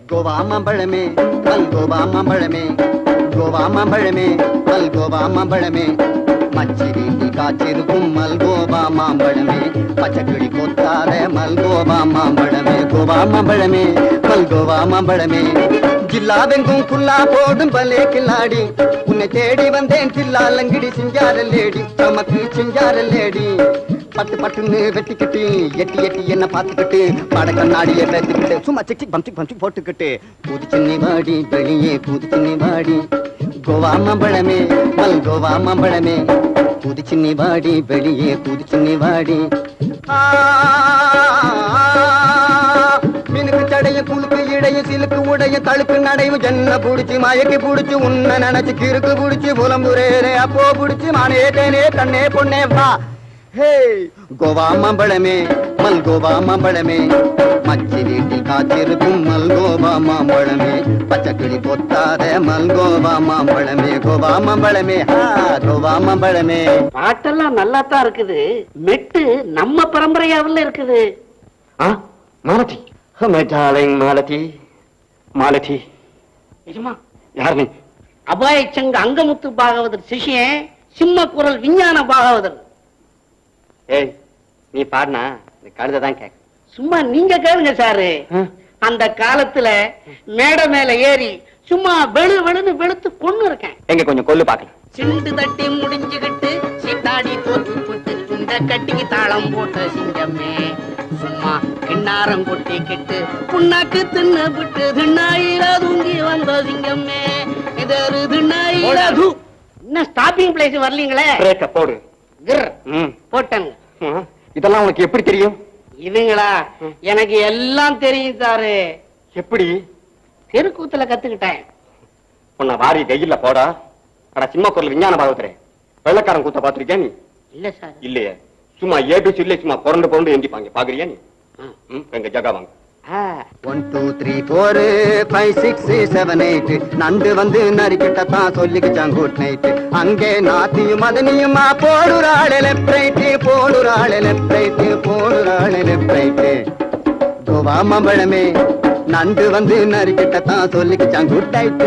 கோவா மாம்பழமே மல்கோவா மாம்பழமே கோவா மாம்பழமே மல்கோவா மாம்பழமே மச்சி வீட்டி காய்ச்சிருக்கும் மல்கோவா மாம்பழமே பச்சைக்கிளி கொத்தாத மல்கோவா மாம்பழமே கோவா மாம்பழமே மல்கோவா மாம்பழமே ஜில்லாவெங்கும் குல்லா போடும் பலே கில்லாடி உன்னை தேடி வந்தேன் தில்லாலங்கிடி சிங்காரல்லேடி நமக்கு சிங்காரல்லேடி பட்டு பட்டுன்னு வெட்டிக்கிட்டு எட்டி எட்டி என்ன பார்த்துக்கிட்டு பட கண்ணாடியை பேத்துக்கிட்டு சும்மா சிக் பம்சிக் போட்டுக்கிட்டு கூதி சின்னி வாடி வெளியே கூதி சின்னி வாடி கோவா மாம்பழமே மல்கோவா மாம்பழமே கூதி சின்னி வாடி வெளியே கூதி சின்னி வாடி மினுக்கு சடைய குழுக்கு இடைய சிலுக்கு உடைய தழுக்கு நடையும் என்ன புடிச்சு மயக்கி புடிச்சு உன்ன நினைச்சு கிறுக்கு புடிச்சு புலம்புரேரே அப்போ புடிச்சு மானே தேனே கண்ணே பொண்ணே வா ஹே கோவா மாம்பழமே மல்கோவா மாம்பழமே மச்சி வீட்டில் காத்திருக்கும் மல்கோவா மாம்பழமே பச்சைக்கிளி பொத்தாத மல்கோவா மாம்பழமே கோவா மாம்பழமே கோவா மாம்பழமே. பாட்டெல்லாம் நல்லா தான் இருக்குது, மெட்டு நம்ம பரம்பரையாவில் இருக்குது. மாலதி மாலதி மாலதி யார் நீ? அபாயச்சங்க அங்கமுத்து பாகவதர் சிஷியன் சிம்ம குரல் விஞ்ஞான பாகவதர். ஏய் நீ பாடுனா கழுதான் கேட்க. சும்மா நீங்க கேளுங்க சாரு. அந்த காலத்துல மேடை மேல ஏறி சும்மா வெளு வெளுன்னு வெளுத்து கொண்டு இருக்கேன். எங்க கொஞ்சம் கொல்லு பாக்கலாம். சிண்டு தட்டி முடிஞ்சுகிட்டு சீட்டாடி தோத்து போட்டு இந்த கட்டிக்கு தாளம் போட்ட சிங்கமே சும்மா கிண்ணாரம் கொட்டிக்கிட்டு புண்ணாக்கு தின்னு விட்டு திண்ணாயிரா தூங்கி வந்த சிங்கமே இது திண்ணாயிரா. இன்னும் ஸ்டாப்பிங் பிளேஸ் வரலீங்களே. போடு போட்டாங்க. இதெல்லாம் உனக்கு எப்படி தெரியும்? இதுங்களா எனக்கு எல்லாம் தெரியும் சாரு. எப்படி? தெருக்கூத்துல கத்துக்கிட்டேன். உன்னை வாரி வெயில்ல போடா. அட சிம்ம குரல் விஞ்ஞான பாகவதரே, வெள்ளக்காரன் கூத்த பாத்துருக்கியா நீ? இல்ல சார். இல்லையே, சும்மா ஏபிசி இல்ல சும்மா புரண்டு புரண்டு எந்திப்பாங்க பாக்குறியா நீ? எங்க ஜகா வாங்க. 1 2 3 4 5 6 7 8 நண்டு வந்து நரிக்கிட்டத்தான் சொல்லிக்கிச்சான் குட் நைட். அங்கே நாத்தியும் மதனியுமா போடுறாளே லெஃப்ட் ரைட் போடுறாளே லெஃப்ட் ரைட் போடுறாளே லெஃப்ட் ரைட். கோவா மாம்பழமே நண்டு வந்து நரிக்கிட்டத்தான் சொல்லிக்கிச்சான் குட் நைட்.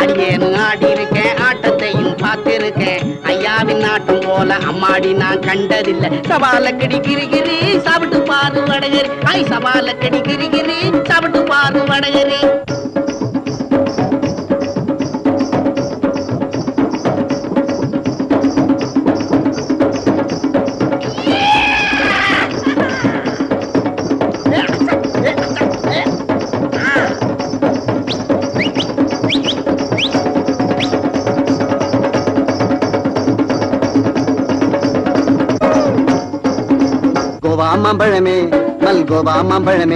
அடியேனு ஆடி இருக்கேன், ஆட்டத்தையும் பார்த்திருக்கேன். ஐயாவின் நாட்டம் போல அம்மாடி நான் கண்டதில்லை. சவால கடி கிரிகிரி சாப்பிட்டு பாரு வடகரி. ஐ சவால கடி கிரிகிரி சாப்பிட்டு பாரு வடகரி. கோவா மாம்பழமே மல்கோவா மாம்பழமே